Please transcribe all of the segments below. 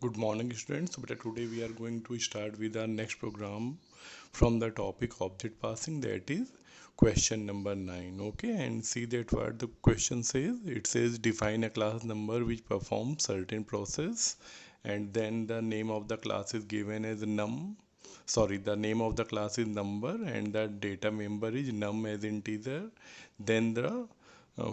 Good morning, students. So, today we are going to start with our next program from the topic object passing, that is question number 9. Okay, and see that what the question says. It says define a class number which performs certain process, and then the name of the class is given as num. Sorry, the name of the class is number, and the data member is num as integer. Then the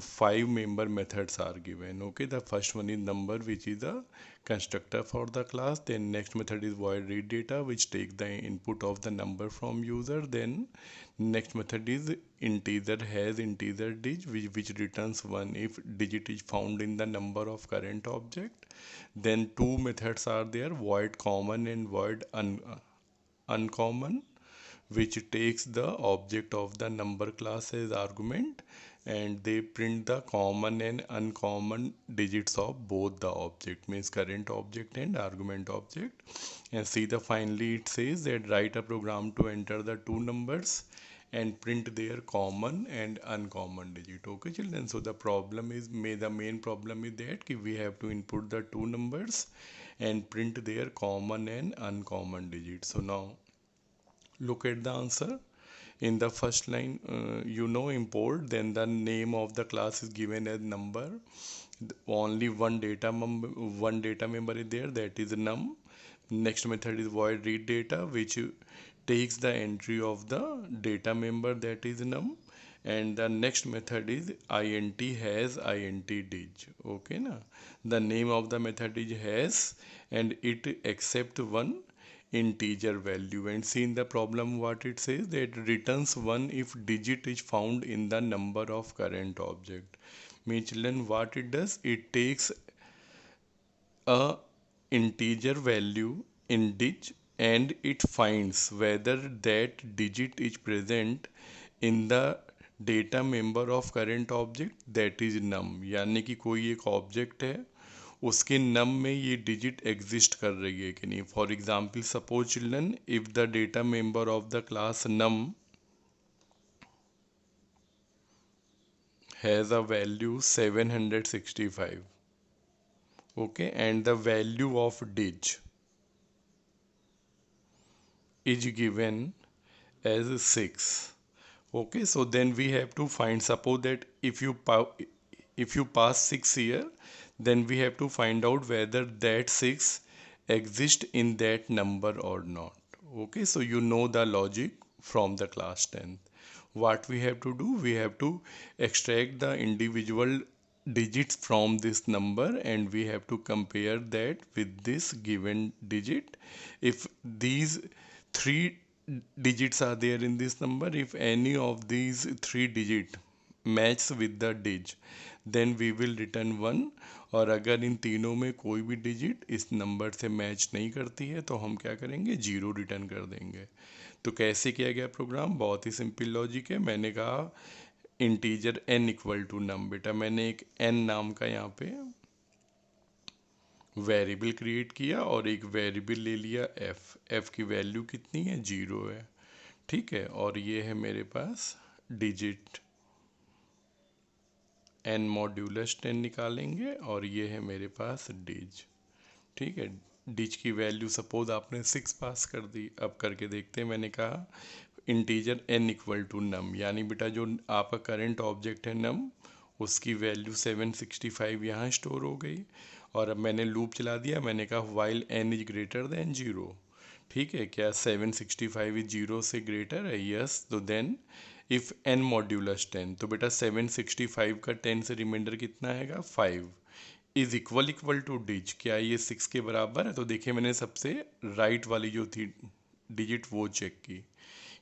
five member methods are given. Okay, the first one is number, which is a constructor for the class. Then next method is void read data, which takes the input of the number from user. Then next method is integer has integer dig, which returns 1 if digit is found in the number of current object. Then two methods are there, void common and void uncommon, which takes the object of the number class as argument, and they print the common and uncommon digits of both the object, means current object and argument object. And see, the finally it says that write a program to enter the two numbers and print their common and uncommon digit. Okay children, so the problem is the main problem is that we have to input the two numbers and print their common and uncommon digits. So now look at the answer. In the first line, import, then the name of the class is given as number. Only one data member is there, that is num. Next method is void read data, which takes the entry of the data member, that is num. And the next method is int has int dig. Okay na, the name of the method is has, and it accept one integer value. And see in the problem what it says, that returns 1 if digit is found in the number of current object. Means children, what it does, it takes a integer value in dig, and it finds whether that digit is present in the data member of current object, that is num. यानी कि कोई एक object है, उसके नम में ये digit exist कर रही है कि नहीं. For example suppose children, if the data member of the class num has a value 765, okay, and the value of dig is given as 6. Okay, so then we have to find, suppose that if you pass 6 here, then we have to find out whether that 6 exists in that number or not. Okay, so you know the logic from the class 10th. What we have to do, we have to extract the individual digits from this number, and we have to compare that with this given digit. If these three digits are there in this number, if any of these three digit match with the dig, then we will return 1. और अगर इन तीनों में कोई भी digit इस number से match नहीं करती है, तो हम क्या करेंगे, 0 रिटर्न कर देंगे. तो कैसे किया गया प्रोग्राम, बहुत ही सिंपल लॉजिक है. मैंने कहा इंटीजर n इक्वल टू नम. बेटा मैंने एक n नाम का यहाँ पे वेरिएबल क्रिएट किया और एक वेरिएबल ले लिया f की वैल्यू कितनी है, 0 है. ठीक है, और ये है मेरे पास डिजिट n मॉड्यूलस 10 निकालेंगे, और ये है मेरे पास डिज. ठीक है, डिज की वैल्यू सपोज आपने 6 पास कर दी. अब करके देखते हैं. मैंने कहा इंटीजर n इक्वल टू नम, यानी बेटा जो आपका करंट ऑब्जेक्ट है नम, उसकी वैल्यू 765 यहाँ स्टोर हो गई. और अब मैंने लूप चला दिया. मैंने कहा while n is greater than 0. ठीक है, क्या 765 इज 0 से ग्रेटर है, यस. तो देन इफ n मॉड्यूलस 10, तो बेटा 765 का 10 से रिमाइंडर कितना आएगा, 5 इज इक्वल टू डिज. क्या ये 6 के बराबर है? तो देखिए मैंने सबसे राइट वाली जो थी डिजिट वो चेक की,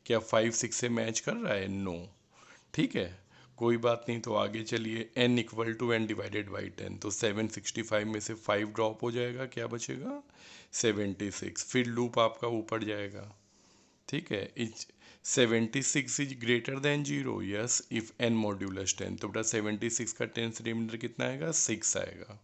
क्या 5 6 से मैच कर रहा है, नो. ठीक है, कोई बात नहीं. तो आगे चलिए, n equal to n divided by 10, तो 765 में से 5 ड्रॉप हो जाएगा, क्या बचेगा, 76. फिर लूप आपका ऊपर जाएगा. ठीक है, is 76 is greater than 0, yes, if n modulus 10. तो बेटा 76 का 10 से रिमाइंडर कितना आएगा, 6 आएगा.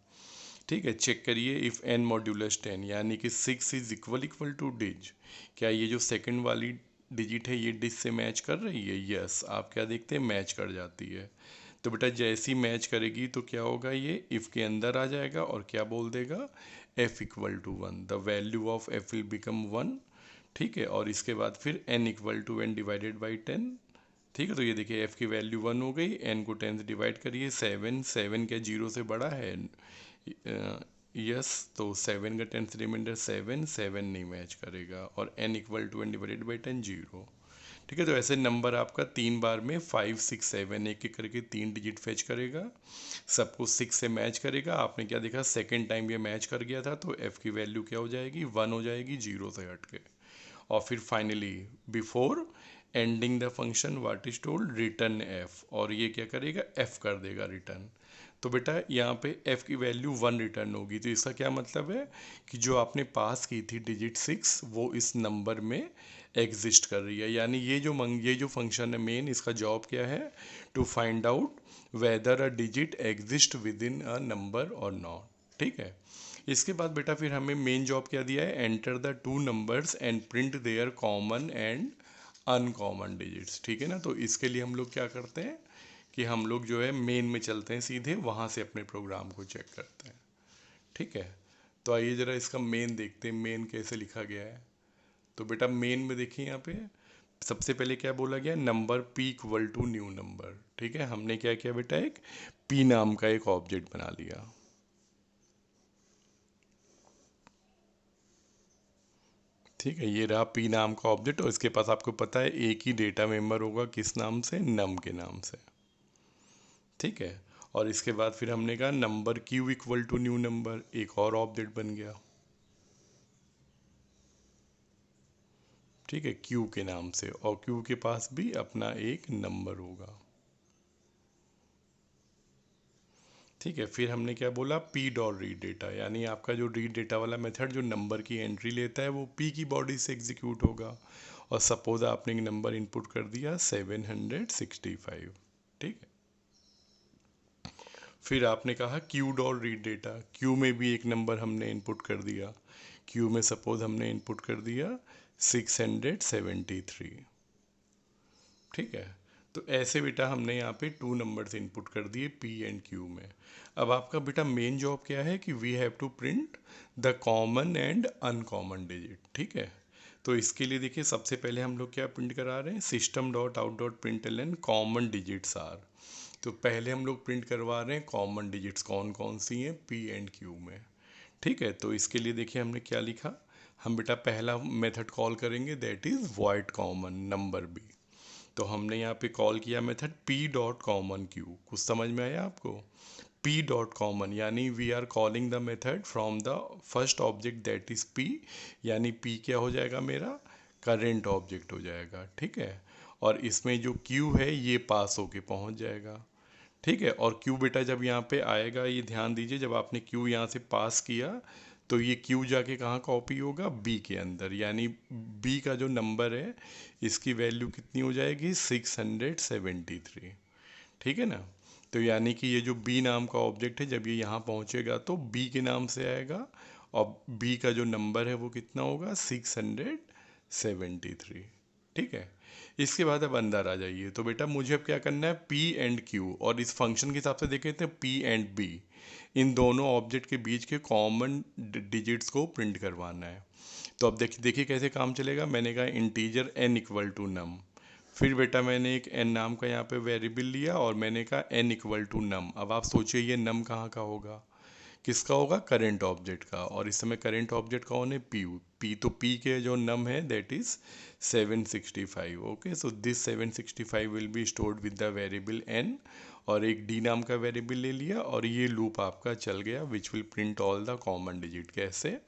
ठीक है, चेक करिए, इफ n मॉड्यूलस 10 यानी कि 6 इज इक्वल टू डिज. क्या ये जो सेकंड वाली डिजिट है ये डिज से मैच कर रही है, यस. आप क्या देखते हैं, मैच कर जाती है. तो बेटा जैसी मैच करेगी तो क्या होगा, ये इफ़ के अंदर आ जाएगा और क्या बोल देगा, f equal to 1, the value of f will become 1। ठीक है, और इसके बाद फिर n equal to n divided by 10। ठीक है, तो ये देखिए f की वैल्यू 1 हो गई, n को 10 से डिवाइड करिए, 7, 7 क्या 0 से बड़ा है? यस, तो 7 का 10 से रिमाइंडर 7, 7 नहीं मैच करेगा, और n equal to n divided by 10 0। ठीक है, तो ऐसे नंबर आपका 3 बार में 5, 6, 7 एक एक करके 3 डिजिट फेच करेगा, सबको 6 से मैच करेगा। आपने क्या देखा, सेकेंड टाइम ये मैच कर गया था, तो f की वैल्यू क्या हो जाएगी? 1 हो जाएगी, 0 से हट के। और फिर finally before ending the function what is told, return f, और ये क्या करेगा? f कर देगा रिटर्न। तो बेटा यहाँ पे f की वैल्यू 1 रिटर्न होगी, तो इसका क्या मतलब है कि जो आपने पास की थी डिजिट 6 वो इस नंबर में एग्जिस्ट कर रही है। यानी ये जो फंक्शन है मेन, इसका जॉब क्या है? To find out whether a digit exist with in a number or not. ठीक है, इसके बाद बेटा फिर हमें मेन जॉब क्या दिया है? Enter the two numbers and print their common and uncommon digits. ठीक है ना, तो इसके लिए हम लोग क्या करते हैं कि हम लोग जो है मेन में चलते हैं, सीधे वहाँ से अपने प्रोग्राम को चेक करते हैं। ठीक है, तो आइए ज़रा इसका मेन देखते हैं, मेन कैसे लिखा गया है। तो बेटा मेन में देखिए यहाँ पे सबसे पहले क्या बोला गया? Number p equal to new number. ठीक है, हमने क्या किया बेटा? एक p नाम का एक ऑब्जेक्ट बना लिया। ठीक है, ये रहा p नाम का ऑब्जेक्ट, और इसके पास आपको पता है एक ही डेटा मेंबर होगा, किस नाम से? नम के नाम से। ठीक है, और इसके बाद फिर हमने कहा number q equal to new number, एक और ऑब्जेक्ट बन गया। ठीक है, q के नाम से, और q के पास भी अपना एक नंबर होगा। ठीक है, फिर हमने क्या बोला? p डॉट रीड डेटा, यानी आपका जो रीड डेटा वाला मेथड जो नंबर की एंट्री लेता है वो p की बॉडी से एग्जीक्यूट होगा। और सपोज आपने एक नंबर इनपुट कर दिया 765। ठीक है, फिर आपने कहा q dot read data, q में भी एक नंबर हमने इनपुट कर दिया, q में सपोज हमने इनपुट कर दिया 673। ठीक है, तो ऐसे बेटा हमने यहाँ पे टू नंबर्स इनपुट कर दिए p एंड q में। अब आपका बेटा मेन जॉब क्या है कि we have to print the common and uncommon digit. ठीक है, तो इसके लिए देखिए सबसे पहले हम लोग क्या प्रिंट करा रहे हैं? System dot out dot print l n common digits are. तो पहले हम लोग प्रिंट करवा रहे हैं कॉमन डिजिट्स कौन कौन सी हैं p एंड q में। ठीक है, तो इसके लिए देखिए हमने क्या लिखा, हम बेटा पहला मेथड कॉल करेंगे that is void common number b। तो हमने यहाँ पे कॉल किया method p dot common q। कुछ समझ में आया आपको? p डॉट कॉमन यानी we are calling the method from the first object that is p, यानी p क्या हो जाएगा मेरा? करेंट ऑब्जेक्ट हो जाएगा। ठीक है, और इसमें जो q है ये पास होके पहुँच जाएगा। ठीक है, और q बेटा जब यहाँ पे आएगा, ये ध्यान दीजिए, जब आपने q यहाँ से पास किया तो ये q जाके कहाँ कॉपी होगा? b के अंदर, यानी b का जो नंबर है इसकी वैल्यू कितनी हो जाएगी? 673। ठीक है ना, तो यानी कि ये जो b नाम का ऑब्जेक्ट है जब ये यहाँ पहुँचेगा तो b के नाम से आएगा, और b का जो नंबर है वो कितना होगा? 673। ठीक है, इसके बाद अब अंदर आ जाइए। तो बेटा मुझे अब क्या करना है? p एंड q, और इस फंक्शन के हिसाब से देखें तो p एंड b, इन दोनों ऑब्जेक्ट के बीच के कॉमन डिजिट्स को प्रिंट करवाना है। तो अब देखिए कैसे काम चलेगा। मैंने कहा इंटीजर n इक्वल टू नम, फिर बेटा मैंने एक n नाम का यहाँ पे वेरिएबल लिया और मैंने कहा n इक्वल टू नम। अब आप सोचिए ये नम कहाँ का होगा? किसका होगा? करेंट ऑब्जेक्ट का, और इस समय करेंट ऑब्जेक्ट कौन है? p तो p के जो नम है that is 765। Okay, so this 765 will be stored with the variable n, और एक d नाम का वेरिएबल ले लिया, और ये लूप आपका चल गया which will print all the common digit. कैसे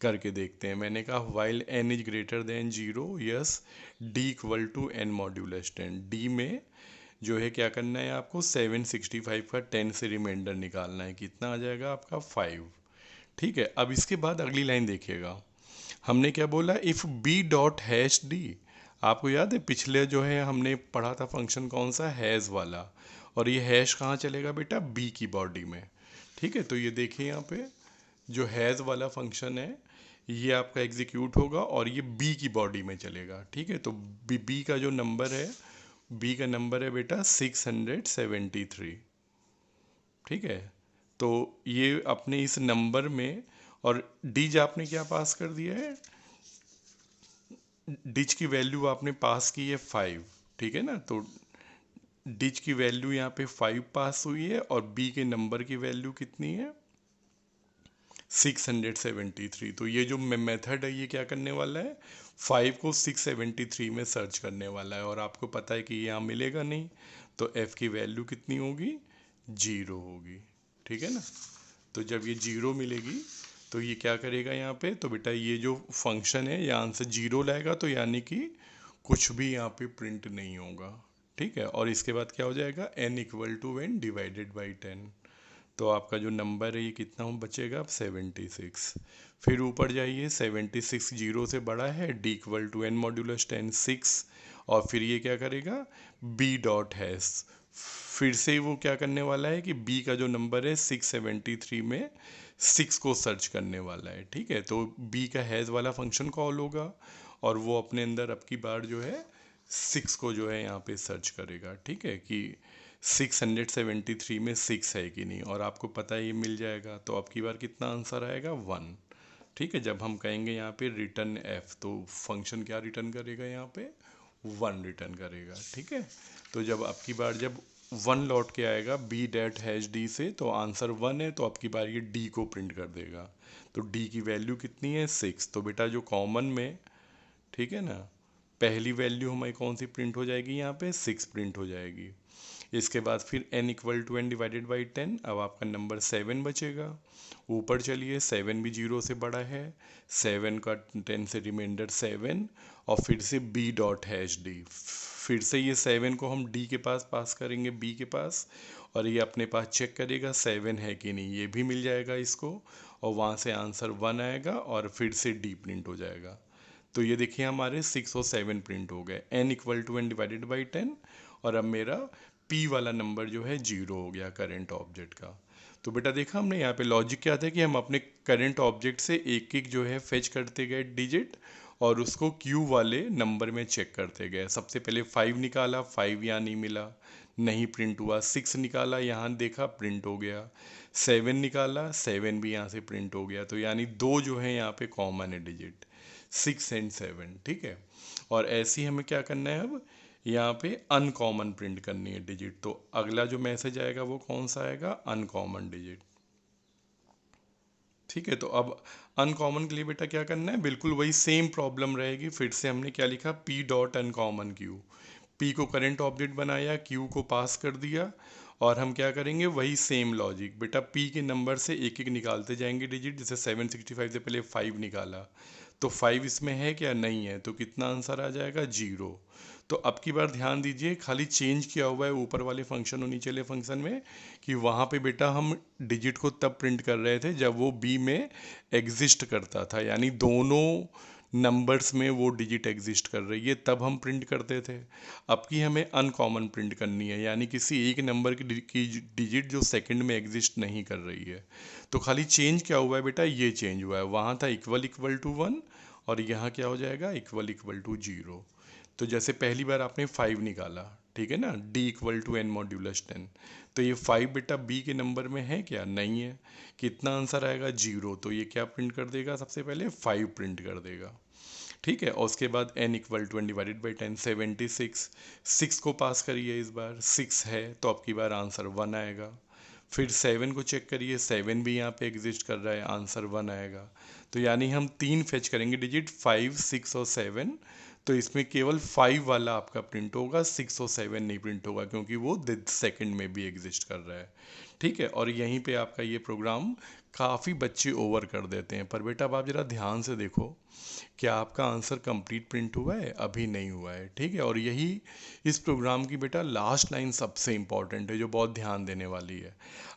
करके देखते हैं। मैंने कहा while n is greater than 0, yes d equal to n modulus 10। d में जो है क्या करना है आपको? 765 का 10 से रिमाइंडर निकालना है, कितना आ जाएगा आपका? 5। ठीक है, अब इसके बाद अगली लाइन देखिएगा, हमने क्या बोला? If b dot hash d. आपको याद है पिछले जो है हमने पढ़ा था फंक्शन कौन सा? हैज़ वाला, और ये हैश कहाँ चलेगा बेटा? बी की बॉडी में। ठीक है, तो ये देखिए यहाँ पे जो हैज़ वाला फंक्शन है ये आपका एग्जीक्यूट होगा और ये बी की बॉडी में चलेगा। ठीक है, तो बी का जो नंबर है, बी का नंबर है बेटा 673। ठीक है, तो ये अपने इस नंबर में और डिज आपने क्या पास कर दिया है, डिज की वैल्यू आपने पास की है 5, ठीक है ना। तो डिज की वैल्यू यहाँ पे 5 पास हुई है और बी के नंबर की वैल्यू कितनी है 673। तो ये जो मेथड है ये क्या करने वाला है, 5 को 673 में सर्च करने वाला है, और आपको पता है कि यहाँ मिलेगा नहीं, तो f की वैल्यू कितनी होगी, 0 होगी, ठीक है ना। तो जब ये 0 मिलेगी तो ये क्या करेगा यहाँ पे, तो बेटा ये जो फंक्शन है ये आंसर 0 लाएगा, तो यानी कि कुछ भी यहाँ पे प्रिंट नहीं होगा, ठीक है। और इसके बाद क्या हो जाएगा, n equal to n divided by 10। तो आपका जो नंबर है ये कितना बचेगा, अब 76। फिर ऊपर जाइए, 76 जीरो से बड़ा है, d equal to n modulus 10 6, और फिर ये क्या करेगा, बी डॉट हैश, फिर से वो क्या करने वाला है कि बी का जो नंबर है 673 में 6 को सर्च करने वाला है, ठीक है। तो बी का हैज़ वाला फंक्शन कॉल होगा और वो अपने अंदर अब की बार जो है 6 को जो है यहाँ पे सर्च करेगा, ठीक है, कि 673 में 6 है कि नहीं, और आपको पता है ये मिल जाएगा। तो अब की बार कितना आंसर आएगा, 1, ठीक है। जब हम कहेंगे यहाँ पे रिटर्न एफ, तो फंक्शन क्या रिटर्न करेगा, यहाँ पे 1 रिटर्न करेगा, ठीक है। तो जब अब की बार जब 1 लौट के आएगा बी डैट हैश डी से, तो आंसर 1 है, तो अब की बार ये डी को प्रिंट कर देगा। तो डी की वैल्यू कितनी है, 6। तो बेटा जो कॉमन में, ठीक है ना, पहली वैल्यू हमारी कौन सी प्रिंट हो जाएगी, यहाँ पे 6 प्रिंट हो जाएगी। इसके बाद फिर n equal to n divided by 10, अब आपका नंबर 7 बचेगा। ऊपर चलिए, 7 भी 0 से बड़ा है, 7 का 10 से रिमाइंडर 7, और फिर से b डॉट हैश डी, फिर से ये 7 को हम d के पास करेंगे, b के पास, और ये अपने पास चेक करेगा 7 है कि नहीं, ये भी मिल जाएगा इसको, और वहाँ से आंसर 1 आएगा और फिर से d प्रिंट हो जाएगा। तो ये देखिए हमारे 6 और 7 प्रिंट हो गए, n equal to n divided by 10, और अब मेरा p वाला नंबर जो है 0 हो गया करंट ऑब्जेक्ट का। तो बेटा देखा हमने यहाँ पे लॉजिक क्या था कि हम अपने करंट ऑब्जेक्ट से एक एक जो है फेच करते गए डिजिट, और उसको q वाले नंबर में चेक करते गए। सबसे पहले 5 निकाला, 5 यहाँ नहीं मिला, नहीं प्रिंट हुआ। 6 निकाला, यहाँ देखा प्रिंट हो गया। 7 निकाला, 7 भी यहाँ से प्रिंट हो गया। तो यानी दो जो है यहाँ पे कॉमन है डिजिट, 6 एंड 7, ठीक है। और ऐसे ही हमें क्या करना है, अब यहाँ पे अनकॉमन प्रिंट करनी है डिजिट। तो अगला जो मैसेज आएगा वो कौन सा आएगा, अनकॉमन डिजिट, ठीक है। तो अब अनकॉमन के लिए बेटा क्या करना है, बिल्कुल वही सेम प्रॉब्लम रहेगी। फिर से हमने क्या लिखा, P dot uncommon Q, P को करंट ऑब्जेक्ट बनाया, क्यू को पास कर दिया, और हम क्या करेंगे, वही सेम लॉजिक, बेटा पी के नंबर से एक एक निकालते जाएंगे डिजिट। जैसे 765 से पहले 5 निकाला, तो 5 इसमें है क्या, नहीं है, तो कितना आंसर आ जाएगा, 0। तो अब की बार ध्यान दीजिए, खाली चेंज किया हुआ है ऊपर वाले फंक्शन और नीचे वाले फंक्शन में, कि वहाँ पे बेटा हम डिजिट को तब प्रिंट कर रहे थे जब वो बी में एग्जिस्ट करता था, यानी दोनों नंबर्स में वो डिजिट एग्जिस्ट कर रही है, तब हम प्रिंट करते थे। अब की हमें अनकॉमन प्रिंट करनी है, यानी किसी एक नंबर की डिजिट जो सेकंड में एग्जिस्ट नहीं कर रही है। तो खाली चेंज क्या हुआ है बेटा, ये चेंज हुआ है, वहाँ था इक्वल इक्वल टू 1, और यहाँ क्या हो जाएगा, इक्वल इक्वल टू 0। तो जैसे पहली बार आपने 5 निकाला, ठीक है ना, d equal to n modulus 10, तो ये 5 बेटा b के नंबर में है क्या, नहीं है, कितना आंसर आएगा, 0। तो ये क्या प्रिंट कर देगा, सबसे पहले 5 प्रिंट कर देगा, ठीक है। और उसके बाद n equal to n divided by 10, 76, 6 को पास करिए, इस बार 6 है, तो अब की बार आंसर 1 आएगा। फिर 7 को चेक करिए, 7 भी यहाँ पे एग्जिस्ट कर रहा है, आंसर 1 आएगा। तो यानी हम 3 फेच करेंगे डिजिट, 5, 6 और 7, तो इसमें केवल 5 वाला आपका प्रिंट होगा, 6 और 7 नहीं प्रिंट होगा, क्योंकि वो सेकंड में भी एग्जिस्ट कर रहा है, ठीक है। और यहीं पे आपका ये प्रोग्राम काफ़ी बच्चे ओवर कर देते हैं, पर बेटा अब आप ज़रा ध्यान से देखो, क्या आपका आंसर कंप्लीट प्रिंट हुआ है, अभी नहीं हुआ है, ठीक है। और यही इस प्रोग्राम की बेटा लास्ट लाइन सबसे इंपॉर्टेंट है, जो बहुत ध्यान देने वाली है।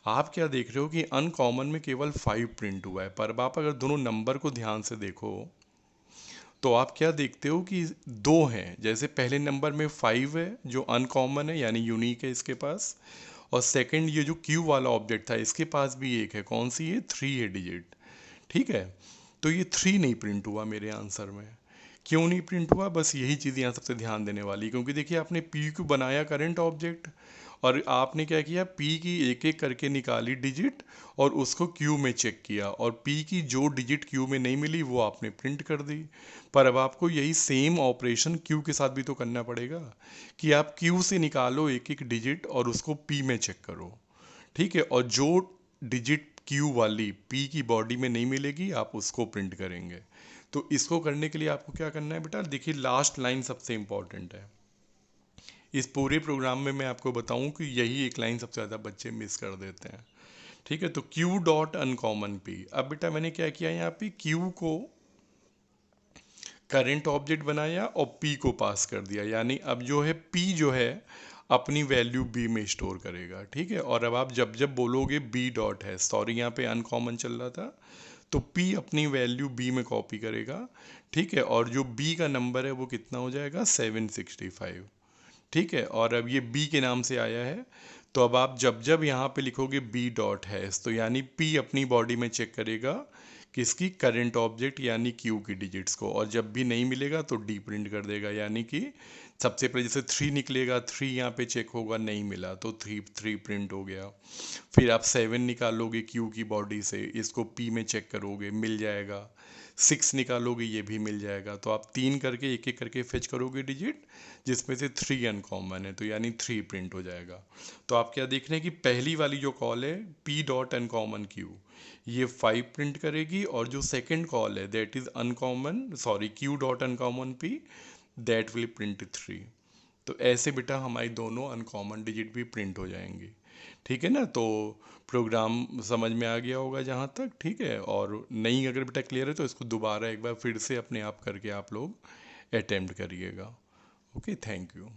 आप क्या देख रहे हो कि अनकॉमन में केवल 5 प्रिंट हुआ है, पर आप अगर दोनों नंबर को ध्यान से देखो, तो आप क्या देखते हो कि दो हैं। जैसे पहले नंबर में 5 है जो अनकॉमन है, यानी यूनिक है इसके पास, और सेकंड ये जो क्यू वाला ऑब्जेक्ट था इसके पास भी एक है, कौन सी है, 3 है डिजिट, ठीक है। तो ये 3 नहीं प्रिंट हुआ मेरे आंसर में, क्यों नहीं प्रिंट हुआ, बस यही चीज़ यहाँ सबसे ध्यान देने वाली, क्योंकि देखिए आपने पी क्यू बनाया करंट ऑब्जेक्ट, और आपने क्या किया, पी की एक एक करके निकाली डिजिट और उसको क्यू में चेक किया, और पी की जो डिजिट क्यू में नहीं मिली वो आपने प्रिंट कर दी। पर अब आपको यही सेम ऑपरेशन क्यू के साथ भी तो करना पड़ेगा, कि आप क्यू से निकालो एक एक डिजिट और उसको पी में चेक करो। ठीक है, और जो डिजिट क्यू वाली पी की बॉडी में नहीं मिलेगी आप उसको प्रिंट करेंगे। तो इसको करने के लिए आपको क्या करना है बेटा, देखिए लास्ट लाइन सबसे इंपॉर्टेंट है। इस पूरे प्रोग्राम में मैं आपको बताऊं कि यही एक लाइन सबसे ज़्यादा बच्चे मिस कर देते हैं। ठीक है, तो Q डॉट अनकॉमन पी। अब बेटा मैंने क्या किया, यहाँ पे Q को करंट ऑब्जेक्ट बनाया और P को पास कर दिया, यानी अब जो है P जो है अपनी वैल्यू B में स्टोर करेगा। ठीक है, और अब आप जब जब बोलोगे B डॉट है, सॉरी यहाँ पे अनकॉमन चल रहा था, तो P अपनी वैल्यू B में कॉपी करेगा। ठीक है, और जो B का नंबर है वो कितना हो जाएगा, 765। ठीक है, और अब ये बी के नाम से आया है, तो अब आप जब जब यहाँ पे लिखोगे बी डॉट हैश, तो यानी पी अपनी बॉडी में चेक करेगा किसकी, करंट ऑब्जेक्ट यानी क्यू की डिजिट्स को, और जब भी नहीं मिलेगा तो डी प्रिंट कर देगा। यानी कि सबसे पहले जैसे 3 निकलेगा, 3 यहाँ पे चेक होगा, नहीं मिला तो 3 प्रिंट हो गया। फिर आप 7 निकालोगे क्यू की बॉडी से, इसको पी में चेक करोगे, मिल जाएगा। 6 निकालोगे, ये भी मिल जाएगा। तो आप 3 करके एक एक करके फेच करोगे डिजिट, जिसमें से 3 अनकॉमन है, तो यानी 3 प्रिंट हो जाएगा। तो आप क्या देख रहे हैं कि पहली वाली जो कॉल है पी डॉट अनकॉमन क्यू, ये 5 प्रिंट करेगी, और जो सेकंड कॉल है that is uncommon sorry Q dot uncommon P, that will print 3। तो ऐसे बेटा हमारी दोनों अनकॉमन डिजिट भी प्रिंट हो जाएंगी। ठीक है ना, तो प्रोग्राम समझ में आ गया होगा जहाँ तक। ठीक है, और नहीं अगर बेटा क्लियर है तो इसको दोबारा एक बार फिर से अपने आप करके आप लोग अटेम्प्ट करिएगा। Okay, thank you.